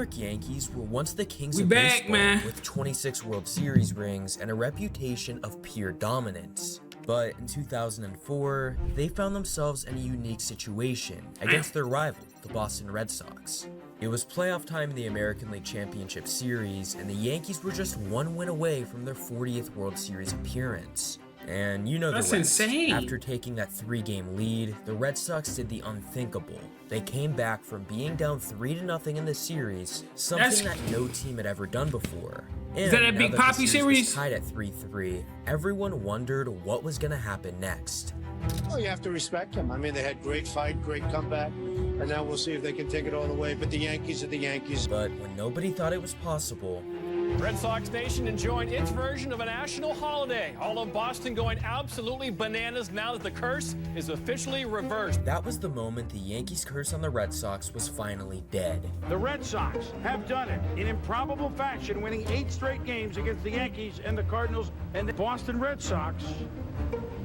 York Yankees were once the kings We of back, baseball, man. with 26 World Series rings and a reputation of pure dominance. But in 2004, they found themselves in a unique situation against their rival, the Boston Red Sox. It was playoff time in the American League Championship Series, and the Yankees were just one win away from their 40th World Series appearance. And you know the rest. That's insane. After taking that 3-game lead, the Red Sox did the unthinkable. They came back from being down 3-0 in the series, something that no team had ever done before. And Is that a Big Papi series? Was tied at 3-3, everyone wondered what was going to happen next. Oh, you have to respect them. I mean, they had great fight, great comeback, and now we'll see if they can take it all the way. But the Yankees are the Yankees. But when nobody thought it was possible, Red Sox Nation enjoying its version of a national holiday. All of Boston going absolutely bananas now that the curse is officially reversed. that was the moment the Yankees' curse on the Red Sox was finally dead. The Red Sox have done it in improbable fashion, winning 8 straight games against the Yankees and the Cardinals, and the Boston Red Sox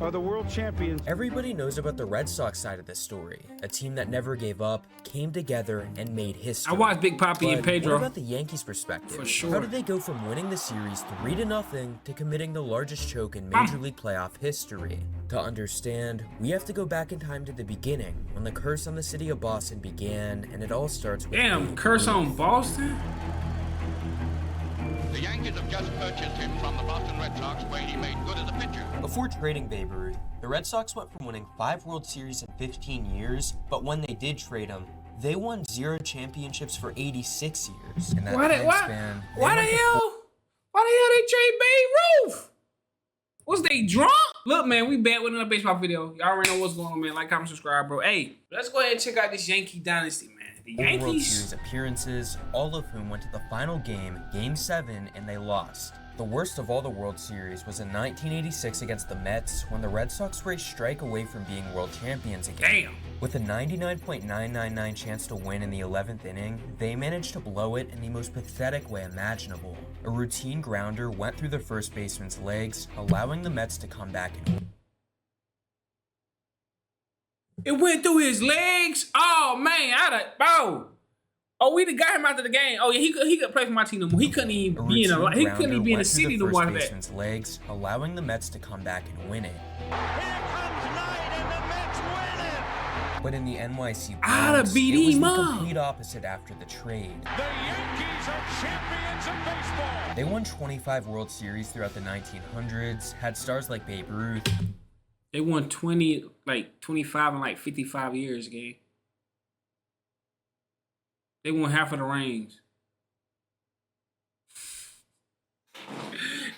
are the world champions. Everybody knows about the Red Sox side of this story, a team that never gave up, came together, and made history. I watched Big Papi and But Pedro. what about the Yankees' perspective? For sure. How did they go from winning the series 3-0 to committing the largest choke in Major League playoff history? To understand, we have to go back in time to the beginning, when the curse on the city of Boston began, and it all starts with Damn, Babe curse Ruth. on Boston? The Yankees have just purchased him from the Boston Red Sox, where he made good as a pitcher. Before trading Babe Ruth, the Red Sox went from winning 5 World Series in 15 years, but when they did trade him, they won 0 championships for 86 years. In that Why time the span, they hell? went to Why the hell they trade Babe Ruth? Was they drunk? Look, man, we back with another baseball video. Y'all already know what's going on, man. Like, comment, subscribe, bro. Hey, let's go ahead and check out this Yankee Dynasty, man. The 4 World Yankees. Series appearances, all of whom went to the final game, Game 7, and they lost. The worst of all the World Series was in 1986 against the Mets, when the Red Sox were a strike away from being world champions again. Damn. With a 99.999 chance to win in the 11th inning, they managed to blow it in the most pathetic way imaginable. A routine grounder went through the first baseman's legs, allowing the Mets to come back and win. It went through his legs. Oh man, bro. Oh, we done got him out of the game. Oh yeah, he could play for my team no more. He couldn't even be in routine he couldn't even be in the went through city to first watch that. baseman's legs, allowing the Mets to come back and win it. Here comes Knight, and the Mets win it. But in the NYC I'd Browns, have beat it was him the up. complete opposite after the trade. The Yankees are champions of baseball. They won 25 World Series throughout the 1900s, had stars like Babe Ruth, They won 20, like 25 and like 55 years, gang. They won half of the rings.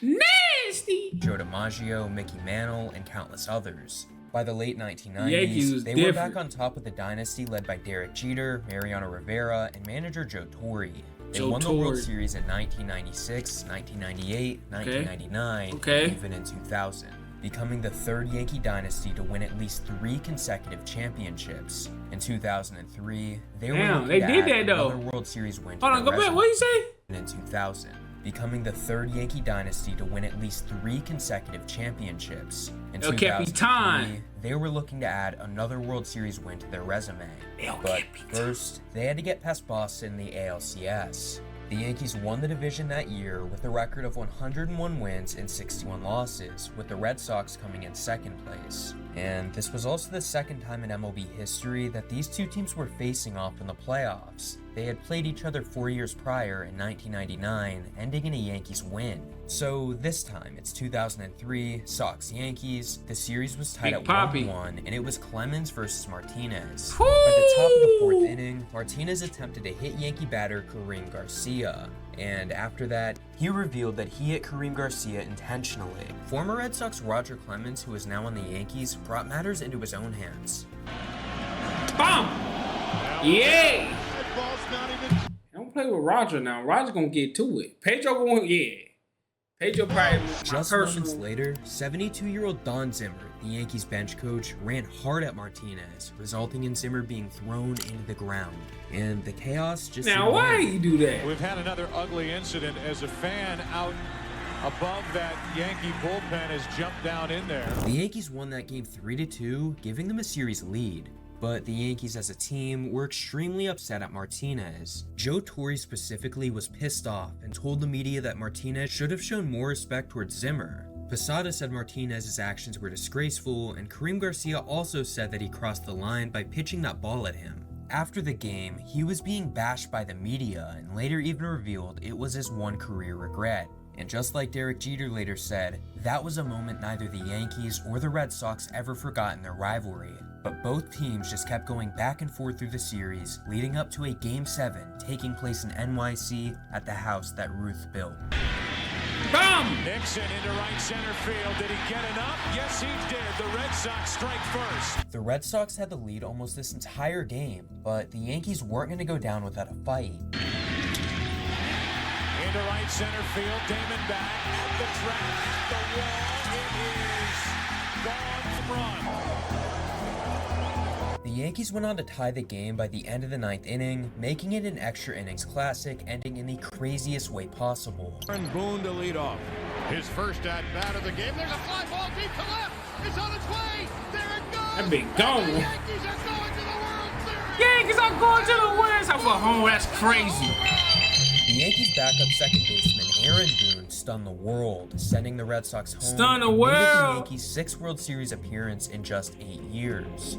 Nasty. Joe DiMaggio, Mickey Mantle, and countless others. By the late Yankees 1990s, was they were different. back on top with the dynasty led by Derek Jeter, Mariano Rivera, and manager Joe Torre. They Joe won the World Torre. Series in 1996, 1998, 1999, Okay. and even in 2000, becoming the third Yankee dynasty to win at least 3 consecutive championships. In 2003, they were Damn, looking they to did add that, though. another World Series win to Hold on, their go back. resume. What you say? And in 2000, becoming the third Yankee dynasty to win at least 3 consecutive championships. In El 2003, Capitan. they were looking to add another World Series win to their resume. El But Capitan. first, they had to get past Boston in the ALCS. The Yankees won the division that year with a record of 101 wins and 61 losses, with the Red Sox coming in second place. And this was also the second time in MLB history that these two teams were facing off in the playoffs. They had played each other 4 years prior in 1999, ending in a Yankees win. So this time, it's 2003, Sox-Yankees. The series was tied Big at Papi. 1-1, and it was Clemens versus Martinez. Woo! By the top of the 4th inning, Martinez attempted to hit Yankee batter Kareem Garcia. And after that, he revealed that he hit Kareem Garcia intentionally. Former Red Sox Roger Clemens, who is now on the Yankees, brought matters into his own hands. Bam! Yeah! Don't play with Roger now. Roger gonna get to it. Pedro going, yeah. Pedro probably Just personal. moments later, 72-year-old Don Zimmer, the Yankees bench coach, ran hard at Martinez, resulting in Zimmer being thrown into the ground. And the chaos just Now, why ignited. you do that? We've had another ugly incident as a fan out above that Yankee bullpen has jumped down in there. The Yankees won that game 3-2, giving them a series lead. but the Yankees as a team were extremely upset at Martinez. Joe Torre specifically was pissed off and told the media that Martinez should have shown more respect towards Zimmer. Posada said Martinez's actions were disgraceful, and Karim Garcia also said that he crossed the line by pitching that ball at him. After the game, he was being bashed by the media and later even revealed it was his one career regret. And just like Derek Jeter later said, that was a moment neither the Yankees or the Red Sox ever forgot in their rivalry. But both teams just kept going back and forth through the series, leading up to a Game 7 taking place in NYC at the house that Ruth built. Bam! Nixon into right center field. Did he get enough? Yes, he did. The Red Sox strike first. The Red Sox had the lead almost this entire game, but the Yankees weren't going to go down without a fight. Into right center field. Damon back at the track. The wall. It is gone from run. The Yankees went on to tie the game by the end of the 9th inning, making it an extra innings classic, ending in the craziest way possible. And Boone to lead off. His first at bat of the game. There's a fly ball deep to left. It's on its way. There it goes. That big gone. The Yankees are going to the World Series. Yankees are going to the World Series. For home, that's crazy. The Yankees' backup second baseman Aaron Boone stunned the world, sending the Red Sox home. Stun the and made it the world. Yankees' 6th World Series appearance in just 8 years.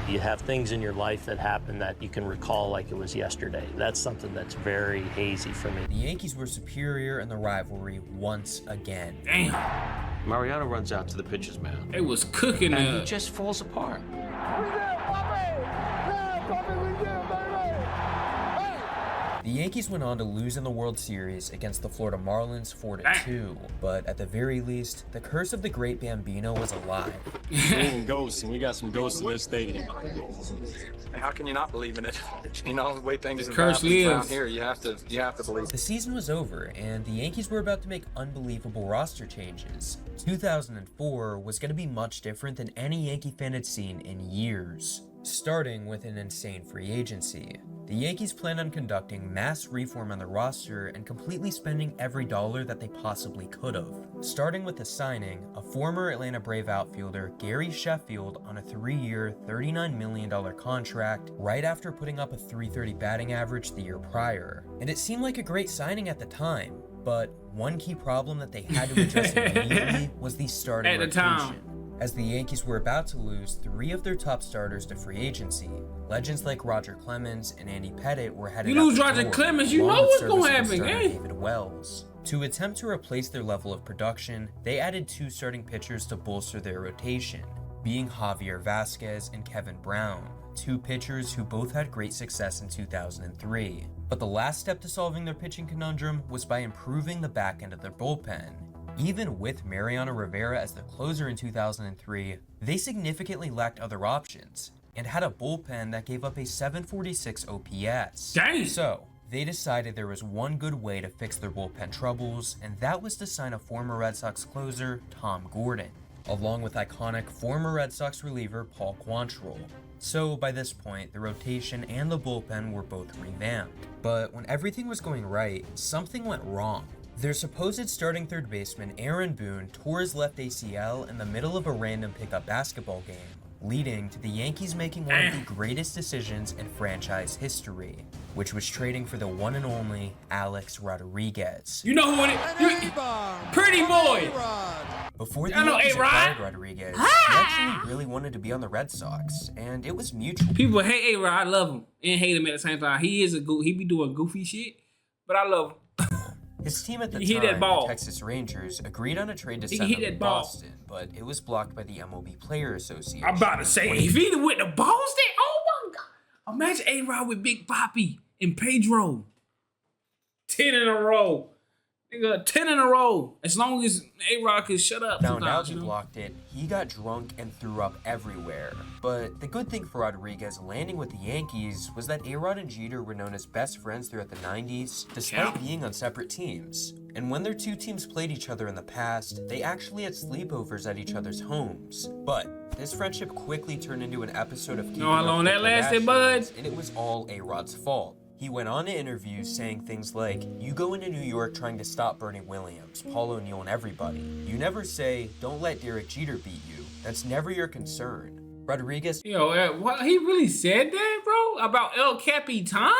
You have things in your life that happen that you can recall like it was yesterday. That's something that's very hazy for me. The Yankees were superior in the rivalry once again. Damn. Mariano runs out to the pitcher's mound. It was cooking And he up. just falls apart. The Yankees went on to lose in the World Series against the Florida Marlins 4-2, but at the very least, the curse of the great Bambino was alive. Ghosts, and we got some ghosts in this stadium. How can you not believe in it? You know, the way things have curse happened around lives. here, you have to believe. The season was over, and the Yankees were about to make unbelievable roster changes. 2004 was going to be much different than any Yankee fan had seen in years, starting with an insane free agency. The Yankees planned on conducting mass reform on the roster and completely spending every dollar that they possibly could have, starting with the signing of former Atlanta Brave outfielder Gary Sheffield on a 3-year, $39 million contract right after putting up a .330 batting average the year prior. And it seemed like a great signing at the time, but one key problem that they had to address immediately was the starting At the rotation. time. As the Yankees were about to lose 3 of their top starters to free agency, legends like Roger Clemens and Andy Pettitte were headed You out lose the Roger door, Clemens, you along know with what's gonna serviceable happen, starter eh? David Wells. To attempt to replace their level of production, they added 2 starting pitchers to bolster their rotation, being Javier Vasquez and Kevin Brown, 2 pitchers who both had great success in 2003. But the last step to solving their pitching conundrum was by improving the back end of their bullpen. Even with Mariano Rivera as their closer in 2003, they significantly lacked other options, and had a bullpen that gave up a 746 OPS. Dang. So, they decided there was one good way to fix their bullpen troubles, and that was to sign a former Red Sox closer, Tom Gordon, along with iconic former Red Sox reliever Paul Quantrill. So by this point, the rotation and the bullpen were both revamped. But when everything was going right, something went wrong. Their supposed starting third baseman Aaron Boone tore his left ACL in the middle of a random pickup basketball game, leading to the Yankees making one of the greatest decisions in franchise history, which was trading for the one and only Alex Rodriguez. You know who it is? Pretty boy. Before the I know Yankees A-Rod. acquired Rodriguez, he actually really wanted to be on the Red Sox, and it was mutual. People hate A-Rod. I love him and hate him at the same time. He is a he be doing goofy shit, but I love him. His team at the He hit that time, ball. the Texas Rangers, agreed on a trade to He send hit him to that ball. Boston, but it was blocked by the MLB Player Association. I'm about to say, if he'd have went to Boston, oh my God. Imagine A-Rod with Big Papi and Pedro. 10 in a row. Nigga, 10 in a row. As long as A-Rod can shut up Found out sometimes, he you know? blocked it, he got drunk and threw up everywhere. But the good thing for Rodriguez landing with the Yankees was that A-Rod and Jeter were known as best friends throughout the 90s, despite being on separate teams. And when their 2 teams played each other in the past, they actually had sleepovers at each other's homes. But this friendship quickly turned into an episode of Keeping Know how Up long with that the lasted, Kardashians, bud? and it was all A-Rod's fault. He went on to interviews saying things like, "You go into New York trying to stop Bernie Williams, Paul O'Neill, and everybody. You never say, don't let Derek Jeter beat you. That's never your concern. Rodriguez what, he really said that, bro? About El Capitan?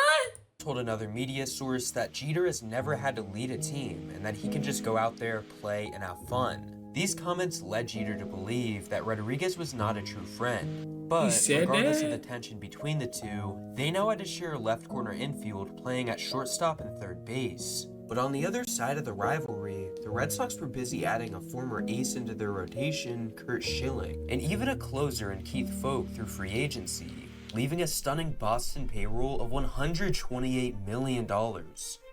told another media source that Jeter has never had to lead a team and that he can just go out there, play, and have fun. These comments led Jeter to believe that Rodriguez was not a true friend. But regardless of the tension between the two, they now had to share a left corner infield playing at shortstop and third base. But on the other side of the rivalry, the Red Sox were busy adding a former ace into their rotation, Curt Schilling, and even a closer in Keith Foulke through free agency, leaving a stunning Boston payroll of $128 million.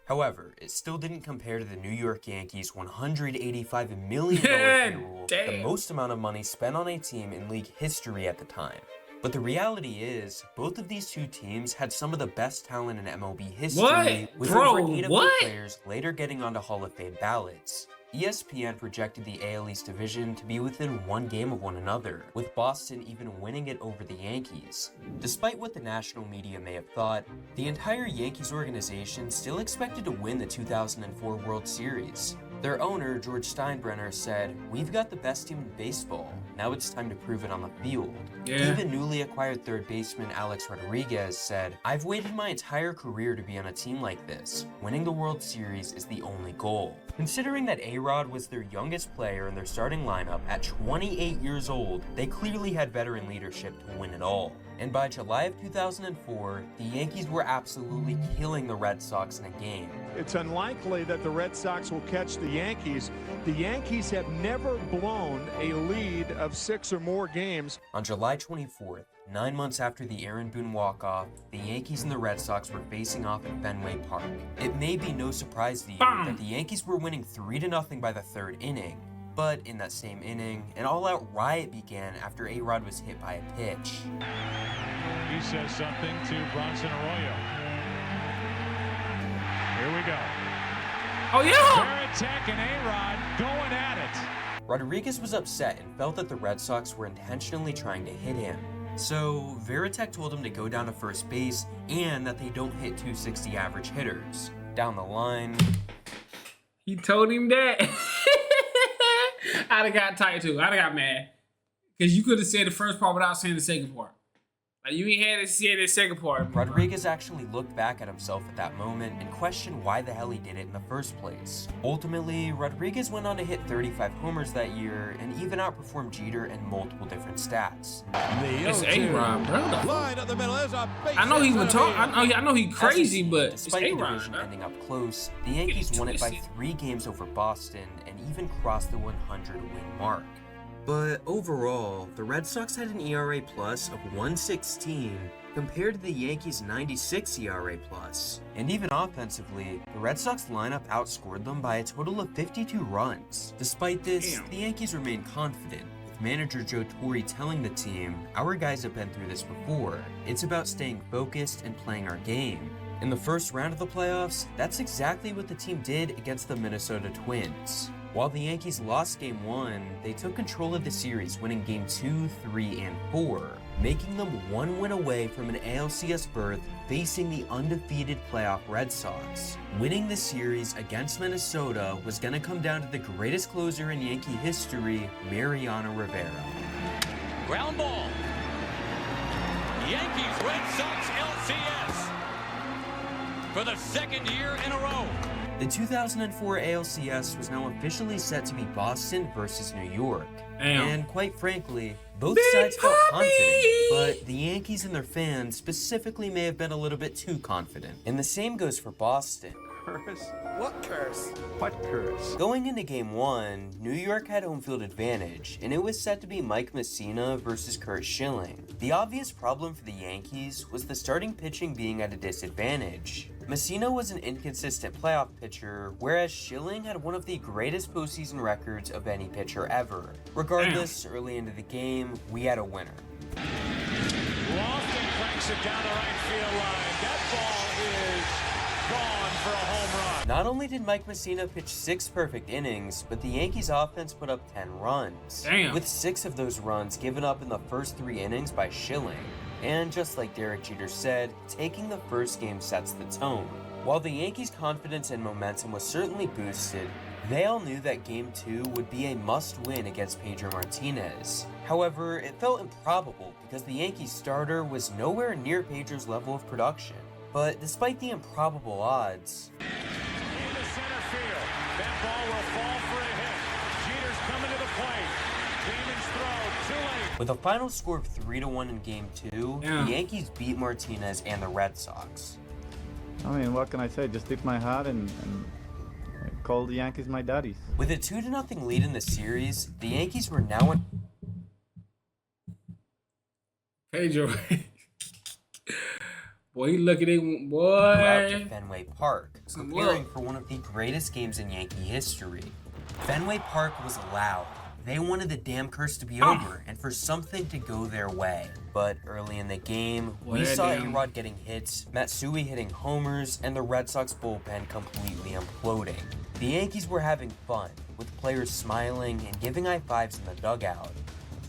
However, it still didn't compare to the New York Yankees' $185 million payroll, the most amount of money spent on a team in league history at the time. But the reality is, both of these two teams had some of the best talent in MLB history, with over 8 of their players later getting onto Hall of Fame ballots. ESPN projected the AL East division to be within 1 game of one another, with Boston even winning it over the Yankees. Despite what the national media may have thought, the entire Yankees organization still expected to win the 2004 World Series. Their owner, George Steinbrenner, said, "We've got the best team in baseball. Now it's time to prove it on the field." Even newly acquired third baseman Alex Rodriguez said, "I've waited my entire career to be on a team like this. Winning the World Series is the only goal." Considering that A-Rod was their youngest player in their starting lineup at 28 years old, they clearly had veteran leadership to win it all. And by July of 2004, the Yankees were absolutely killing the Red Sox in a game. It's unlikely that the Red Sox will catch the Yankees. The Yankees have never blown a lead of 6 or more games. On July 24th, 9 months after the Aaron Boone walk-off, the Yankees and the Red Sox were facing off at Fenway Park. It may be no surprise to you that the Yankees were winning 3-0 by the 3rd inning. But in that same inning, an all-out riot began after A-Rod was hit by a pitch. He says something to Bronson Arroyo. Here we go. Oh, yeah! Veritek and A-Rod going at it. Rodriguez was upset and felt that the Red Sox were intentionally trying to hit him. So Veritek told him to go down to first base and that they don't hit .260 average hitters. Down the line, he told him that. I'd have got tight too. I'd have got mad. Because you could have said the first part without saying the second part. Like, you ain't had to say the second part. Rodriguez actually looked back at himself at that moment and questioned why the hell he did it in the first place. Ultimately, Rodriguez went on to hit 35 homers that year and even outperformed Jeter in multiple different stats. It's A-Rod, bro. Line up the middle. There's a base I know he would talk. I know he crazy, but despite the division ending up close, the Yankees won it by 3 games over Boston and even crossed the 100-win mark. But overall, the Red Sox had an ERA plus of 1.16 compared to the Yankees' 96 ERA plus. And even offensively, the Red Sox lineup outscored them by a total of 52 runs. Despite this, the Yankees remained confident, with manager Joe Torre telling the team, "Our guys have been through this before. It's about staying focused and playing our game." In the first round of the playoffs, that's exactly what the team did against the Minnesota Twins. While the Yankees lost Game 1, they took control of the series, winning Game 2, 3, and 4, making them 1 win away from an ALCS berth facing the undefeated playoff Red Sox. Winning the series against Minnesota was going to come down to the greatest closer in Yankee history, Mariano Rivera. Ground ball. Yankees, Red Sox, LCS for the 2nd year in a row. The 2004 ALCS was now officially set to be Boston versus New York. And quite frankly, both sides felt confident, but the Yankees and their fans specifically may have been a little bit too confident. And the same goes for Boston. Curse? What curse? What curse? Going into Game 1, New York had home field advantage, and it was set to be Mike Mussina versus Curt Schilling. The obvious problem for the Yankees was the starting pitching being at a disadvantage. Mussina was an inconsistent playoff pitcher, whereas Schilling had one of the greatest postseason records of any pitcher ever. Regardless, early into the game, we had a winner. Lofton cranks it down the right field line. That ball is gone for a home run. Not only did Mike Mussina pitch 6 perfect innings, but the Yankees offense put up 10 runs. With 6 of those runs given up in the first 3 innings by Schilling. And just like Derek Jeter said, taking the first game sets the tone. While the Yankees' confidence and momentum was certainly boosted, they all knew that Game 2 would be a must-win against Pedro Martinez. However, it felt improbable because the Yankees starter was nowhere near Pedro's level of production. But despite the improbable odds, Into center field. That ball will fall for a hit. Jeter's coming to the plate. Damon's throw, too late. with a final score of 3-1 in Game 2, the Yankees beat Martinez and the Red Sox. I mean, what can I say? Just tip my hat and call the Yankees my daddies. With a 2-0 lead in the series, the Yankees were now in Pedro. Boy, he looking at him, boy. out to Fenway Park, preparing for one of the greatest games in Yankee history. Fenway Park was loud. They wanted the damn curse to be over and for something to go their way. But early in the game, we saw A-Rod getting hits, Matsui hitting homers, and the Red Sox bullpen completely imploding. The Yankees were having fun, with players smiling and giving high fives in the dugout.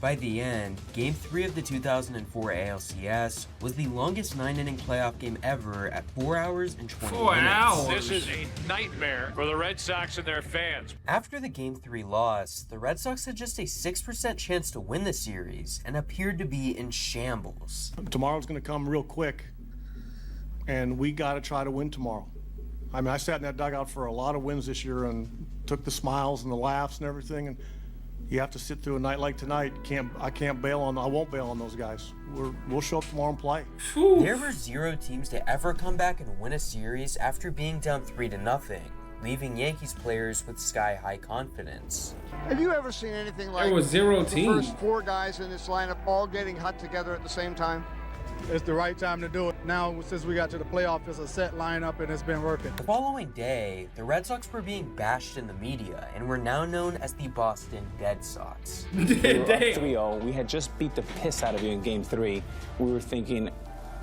By the end, Game 3 of the 2004 ALCS was the longest 9-inning playoff game ever at 4 hours and 20 minutes. This is a nightmare for the Red Sox and their fans. After the Game 3 loss, the Red Sox had just a 6% chance to win the series and appeared to be in shambles. Tomorrow's going to come real quick, and we got to try to win tomorrow. I mean, I sat in that dugout for a lot of wins this year and took the smiles and the laughs and everything, and you have to sit through a night like tonight. I won't bail on those guys. We'll show up tomorrow and play. There were 0 teams to ever come back and win a series after being down 3-0, leaving Yankees players with sky-high confidence. Have you ever seen anything like there was 0 the teams? first 4 guys in this lineup all getting hot together at the same time? It's the right time to do it. Now, since we got to the playoff, it's a set lineup and it's been working. The following day, the Red Sox were being bashed in the media and were now known as the Boston Dead Sox. We were up 3-0. We had just beat the piss out of you in Game 3. We were thinking,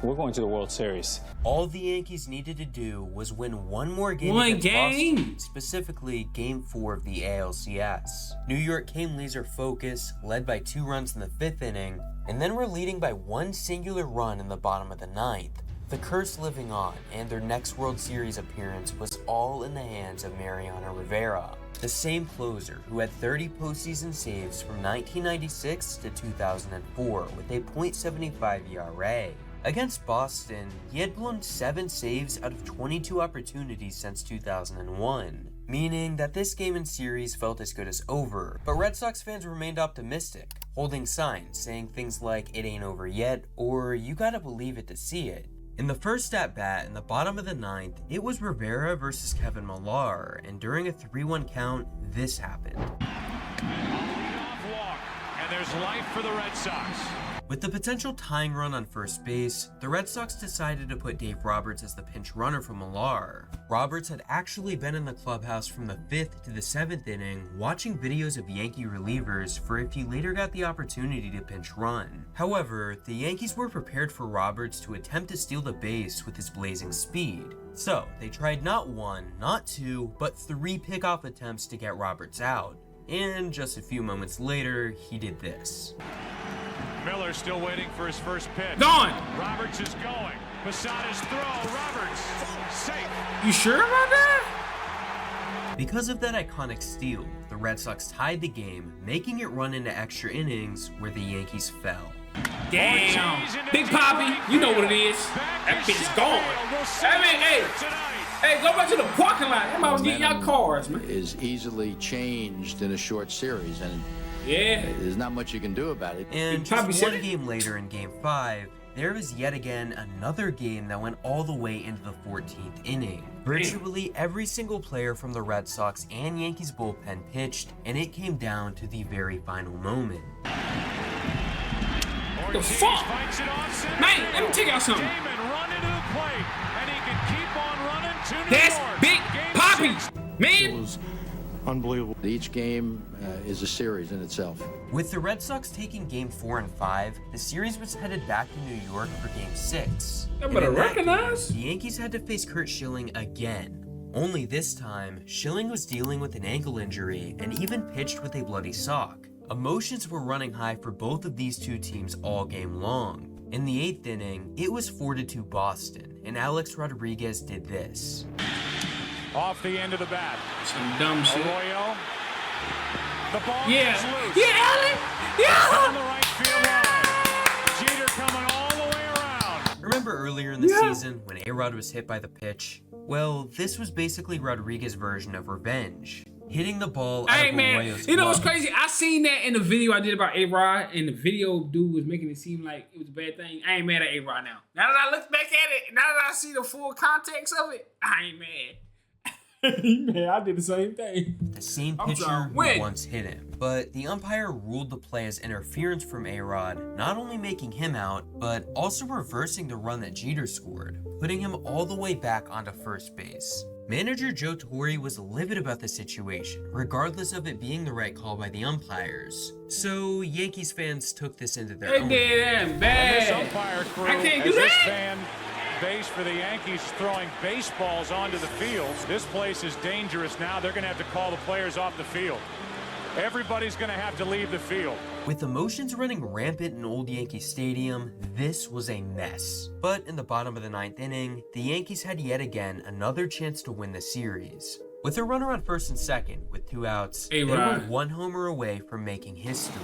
we're going to the World Series. All the Yankees needed to do was win one more game against Boston, specifically Game 4 of the ALCS. New York came laser focused, led by 2 runs in the 5th inning, and then were leading by 1 singular run in the bottom of the 9th. The curse living on, and their next World Series appearance was all in the hands of Mariano Rivera, the same closer who had 30 postseason saves from 1996 to 2004 with a .75 ERA. Against Boston, he had blown 7 saves out of 22 opportunities since 2001, meaning that this game and series felt as good as over, but Red Sox fans remained optimistic, holding signs saying things like "it ain't over yet" or "you gotta believe it to see it." In the first at-bat in the bottom of the 9th, it was Rivera versus Kevin Millar, and during a 3-1 count, this happened. And there's life for the Red Sox. With the potential tying run on first base, the Red Sox decided to put Dave Roberts as the pinch runner for Millar. Roberts had actually been in the clubhouse from the 5th to the 7th inning, watching videos of Yankee relievers for if he later got the opportunity to pinch run. However, the Yankees were prepared for Roberts to attempt to steal the base with his blazing speed. So, they tried not 1, not 2, but 3 pickoff attempts to get Roberts out. And just a few moments later, he did this. Miller still waiting for his first pitch. Gone! Roberts is going. Posada's throw. Roberts safe. You sure about that? Because of that iconic steal, the Red Sox tied the game, making it run into extra innings where the Yankees fell. Damn! Big Poppy, you know what it is. That bitch gone. Hey, go back to the parking lot. Them was getting y'all cars, man. Is easily changed in a short series, and there's not much you can do about it. And just one game later in Game 5, there was yet again another game that went all the way into the 14th inning. Virtually every single player from the Red Sox and Yankees bullpen pitched, and it came down to the very final moment. What the fuck? Man, let me tell y'all something. That's Big Poppy, man. It was unbelievable. Each game is a series in itself. With the Red Sox taking Game 4 and 5, the series was headed back to New York for Game 6. I better recognize. The Yankees had to face Curt Schilling again. Only this time, Schilling was dealing with an ankle injury and even pitched with a bloody sock. Emotions were running high for both of these two teams all game long. In the 8th inning, it was 4-2 Boston, and Alex Rodriguez did this. Off the end of the bat. Some dumb shit. Arroyo. The ball is loose. Yeah, Alex. Yeah. On the right field line. Remember earlier in the season when A-Rod was hit by the pitch? Well, this was basically Rodriguez's version of revenge. Hitting the ball out of Arroyo's you know what's glove. crazy? I seen that in the video I did about A-Rod, and the video dude was making it seem like it was a bad thing. I ain't mad at A-Rod now. Now that I look back at it, now that I see the full context of it, I ain't mad. Man, I did the same thing. The same pitcher who once hit him. But the umpire ruled the play as interference from A-Rod, not only making him out, but also reversing the run that Jeter scored, putting him all the way back onto first base. Manager Joe Torre was livid about the situation, regardless of it being the right call by the umpires. So Yankees fans took this into their own. They did bad. This umpire crew, I can't do as this that. fan base for the Yankees throwing baseballs onto the field. This place is dangerous now. They're going to have to call the players off the field. Everybody's going to have to leave the field. With emotions running rampant in Old Yankee Stadium, this was a mess. But in the bottom of the 9th inning, the Yankees had yet again another chance to win the series. With a runner on first and second, with 2 outs, they were 1 homer away from making history.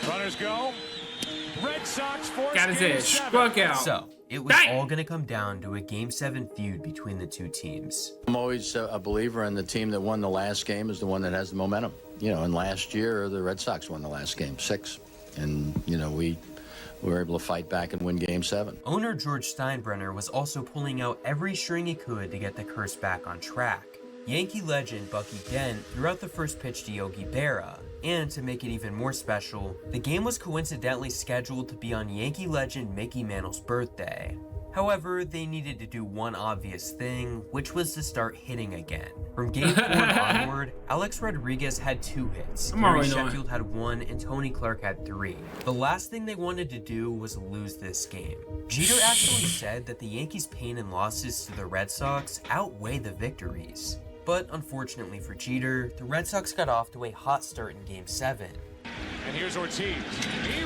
Runners go. Red Sox force got his head struck out. So, it was all going to come down to a Game 7 feud between the two teams. I'm always a believer in the team that won the last game is the one that has the momentum. You know, and last year, the Red Sox won the last game, 6. And, you know, we were able to fight back and win Game 7. Owner George Steinbrenner was also pulling out every string he could to get the curse back on track. Yankee legend Bucky Dent threw out the first pitch to Yogi Berra, and to make it even more special, the game was coincidentally scheduled to be on Yankee legend Mickey Mantle's birthday. However, they needed to do one obvious thing, which was to start hitting again. From Game 4 onward, Alex Rodriguez had 2 hits, Gary Sheffield had 1, and Tony Clark had 3. The last thing they wanted to do was lose this game. Jeter actually said that the Yankees' pain and losses to the Red Sox outweigh the victories. But unfortunately for Jeter, the Red Sox got off to a hot start in Game 7. And here's Ortiz.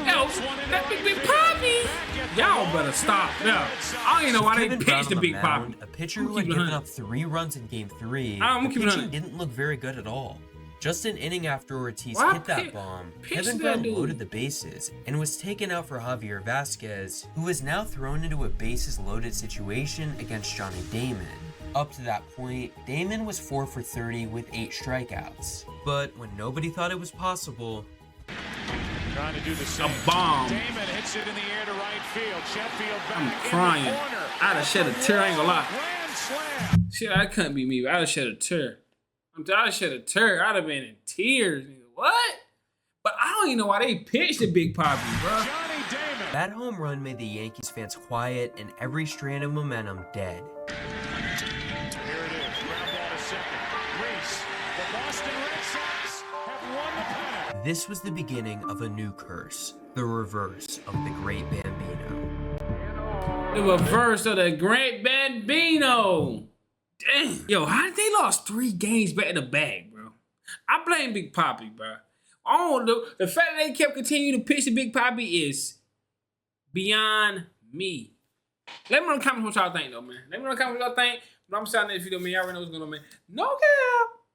That big Poppy! Y'all better stop. No, I don't even know why they pitched the Big Poppy. A pitcher who had given up 3 runs in Game 3, the pitching didn't look very good at all. Just an inning after Ortiz hit that bomb, Kevin Brown loaded the bases and was taken out for Javier Vasquez, who was now thrown into a bases-loaded situation against Johnny Damon. Up to that point, Damon was 4 for 30 with 8 strikeouts. But when nobody thought it was possible, trying to do the same. A bomb. Damon hits it in the air to right field. Sheffield back I'm crying. in the corner. I'd have shed a tear. I ain't gonna lie. Shit, that couldn't be me. But I'd have shed a tear. I'd have shed a tear. I'd have been in tears. What? But I don't even know why they pitched the Big Poppy, bro. Johnny Damon. That home run made the Yankees fans quiet and every strand of momentum dead. Here it is. Ground ball to second. Reese. The Boston Red Sox have won the pennant. This was the beginning of a new curse, the reverse of the Great Bambino. The reverse of the Great Bambino. Damn. Yo, how did they lost 3 games back to back, bro? I blame Big Poppy, bro. The fact that they kept continuing to pitch the Big Poppy is beyond me. Let me know in the comments what y'all think, though, man. Let me know in the comments what y'all think. But I'm starting this video, man. Y'all already know what's going on, man. No cap.